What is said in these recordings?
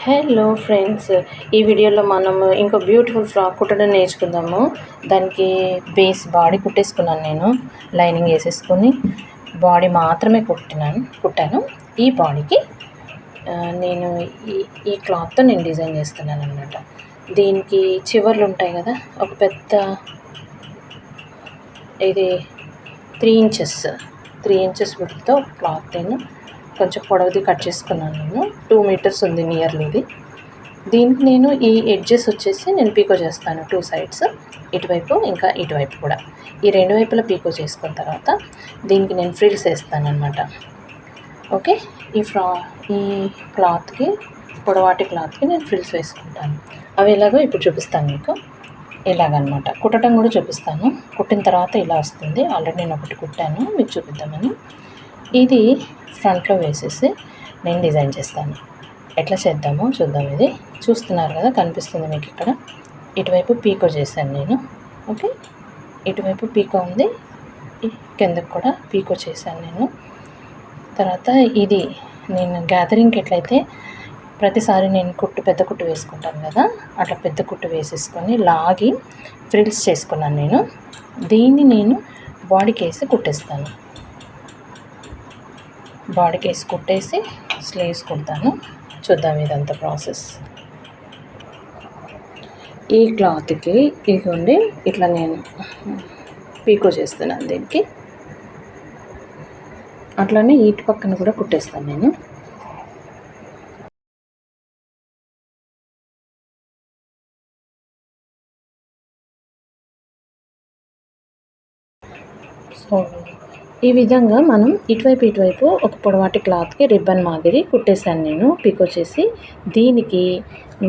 Hello friends, ఈ వీడియోలో మనము ఇంకో బ్యూటిఫుల్ ఫ్రాక్ కుట్టడం నేర్చుకుందాము. దానికి బేస్ బాడీ కుట్టేసుకున్నాను. నేను లైనింగ్ వేసేసుకొని బాడీ మాత్రమే కుట్టాను. ఈ బాడీకి నేను ఈ క్లాత్తో నేను డిజైన్ చేస్తున్నాను అన్నమాట. దీనికి చివర్లు ఉంటాయి కదా, ఒక పెద్ద ఇది 3 ఇంచెస్ విడ్త్తో క్లాత్ నేను కొంచెం పొడవుది కట్ చేసుకున్నాను. నేను 2 మీటర్స్ ఉంది నియర్లీ ఇది. దీనికి నేను ఈ ఎడ్జెస్ వచ్చేసి నేను పీకో చేస్తాను. 2 సైడ్స్, ఇటువైపు ఇంకా ఇటువైపు కూడా. ఈ 2 వైపులా పీకో చేసుకున్న తర్వాత దీనికి నేను ఫ్రిల్స్ వేస్తాను అనమాట. ఓకే, ఈ క్లాత్కి, పొడవాటి క్లాత్కి నేను ఫ్రిల్స్ వేసుకుంటాను. అవి ఎలాగో ఇప్పుడు చూపిస్తాను మీకు. ఇలాగనమాట కుట్టడం కూడా చూపిస్తాను. కుట్టిన తర్వాత ఇలా వస్తుంది. ఆల్రెడీ నేను ఒకటి కుట్టాను, మీకు చూపిద్దామని. ఇది ఫ్రంట్లో వేసేసి నేను డిజైన్ చేస్తాను. ఎట్లా చేద్దామో చూద్దాం. ఇది చూస్తున్నారు కదా, కనిపిస్తుంది మీకు ఇక్కడ. ఇటువైపు పీకో చేశాను నేను. ఓకే, ఇటువైపు పీకో ఉంది, కిందకు కూడా పీకో చేశాను నేను. తర్వాత ఇది నేను గ్యాదరింగ్కి ఎట్లయితే ప్రతిసారి నేను పెద్ద కుట్టు వేసుకుంటాను కదా, అట్లా పెద్ద కుట్టు వేసేసుకొని లాగి ఫ్రిల్స్ చేసుకున్నాను నేను. దీన్ని నేను బాడీకి వేసి కుట్టేస్తాను. బాడీకి వేసి కుట్టేసి స్లీవ్స్ కుడతాను. చూద్దాం ఇదంతా ప్రాసెస్. ఈ క్లాత్కి ఇదిగోండి ఇట్లా నేను పీకో చేస్తున్నాను దీనికి. అట్లానే ఇటు పక్కన కూడా కుట్టేస్తాను నేను. సో ఈ విధంగా మనం ఇటువైపు ఒక పొడవాటి క్లాత్కి రిబ్బన్ మాదిరి కుట్టేశాను నేను పీకో చేసి. దీనికి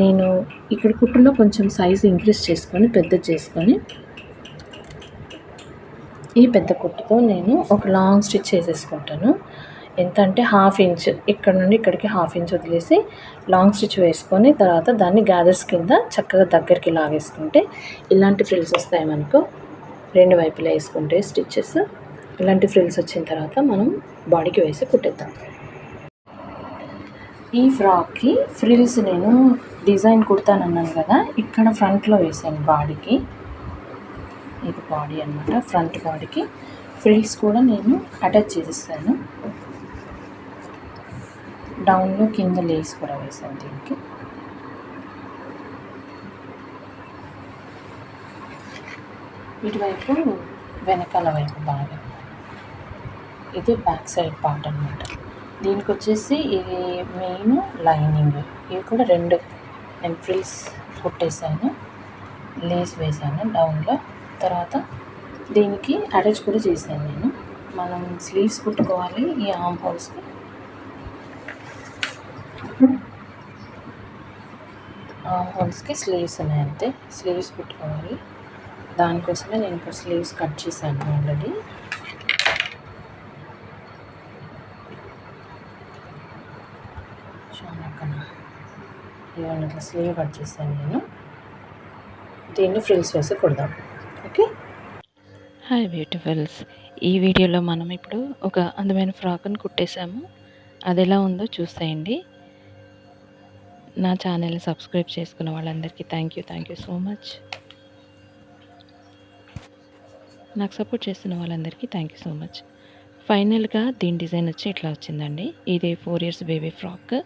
నేను ఇక్కడ కుట్టులో కొంచెం సైజు ఇంక్రీజ్ చేసుకొని పెద్దది చేసుకొని ఈ పెద్ద కుట్టుతో నేను ఒక లాంగ్ స్టిచ్ చేసేసుకుంటాను. ఎంత అంటే 1/2 ఇంచ్, ఇక్కడ నుండి ఇక్కడికి 1/2 ఇంచ్ వదిలేసి లాంగ్ స్టిచ్ వేసుకొని తర్వాత దాన్ని గ్యాదర్స్ కింద చక్కగా దగ్గరికి లాగేసుకుంటే ఇలాంటి ఫ్రిల్స్ వస్తాయి మనకు. 2 వైపులా వేసుకుంటే స్టిచ్చెస్ ఇలాంటి ఫ్రిల్స్ వచ్చిన తర్వాత మనం బాడీకి వేసి కుట్టేద్దాం. ఈ ఫ్రాక్కి ఫ్రిల్స్ నేను డిజైన్ కుడతానన్నాను కదా, ఇక్కడ ఫ్రంట్లో వేసాను బాడీకి. ఇది బాడీ అన్నమాట. ఫ్రంట్ బాడీకి ఫ్రిల్స్ కూడా నేను అటాచ్ చేసేస్తాను. డౌన్లో కింద లేస్ కూడా వేసాను దీనికి. ఇటువైపు వెనకాల వైపు బాగా, ఇది బ్యాక్ సైడ్ పార్ట్ అనమాట. దీనికి వచ్చేసి ఇది మెయిన్ లైనింగ్. ఇవి కూడా 2 నేను ఫ్రిల్స్ కుట్టేసాను, లేస్ వేసాను డౌన్లో. తర్వాత దీనికి అటాచ్ కూడా చేశాను నేను. మనం స్లీవ్స్ కుట్టుకోవాలి. ఈ ఆర్మ్ హోల్స్కి స్లీవ్స్ ఉన్నాయి అంతే, స్లీవ్స్ కుట్టుకోవాలి. దానికోసమే నేను ఇప్పుడు స్లీవ్స్ కట్ చేశాను ఆల్రెడీ. ఇవన్నీ ఇట్లా స్లీవ్ కట్ చేశాను నేను. దీన్ని ఫ్రిల్స్ వేసి కుడదాం. Okay, hi beautifuls. ఈ వీడియోలో మనం ఇప్పుడు ఒక అందమైన ఫ్రాక్ని కుట్టేసాము. అది ఎలా ఉందో చూసేయండి. నా ఛానల్ని సబ్స్క్రైబ్ చేసుకున్న వాళ్ళందరికీ థ్యాంక్ యూ సో మచ్. నాకు సపోర్ట్ చేస్తున్న వాళ్ళందరికీ థ్యాంక్ యూ సో మచ్. ఫైనల్గా దీని డిజైన్ వచ్చి ఇట్లా వచ్చిందండి. ఇది 4 ఇయర్స్ బేబీ ఫ్రాక్.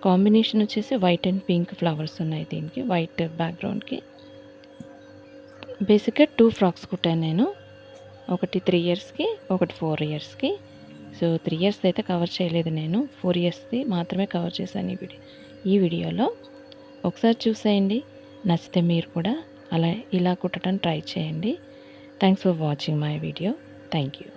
కాంబినేషన్ వచ్చేసి వైట్ అండ్ పింక్ ఫ్లవర్స్ ఉన్నాయి దీనికి, వైట్ బ్యాక్గ్రౌండ్కి. బేసిక్గా 2 ఫ్రాక్స్ కుట్టాను నేను. ఒకటి 3 ఇయర్స్కి, ఒకటి 4 ఇయర్స్కి. సో 3 ఇయర్స్ అయితే కవర్ చేయలేదు నేను, 4 ఇయర్స్ది మాత్రమే కవర్ చేశాను ఈ వీడియోలో. ఒకసారి చూసేయండి, నచ్చితే మీరు కూడా ఇలా కుట్టడం ట్రై చేయండి. Thanks for watching my video. Thank you.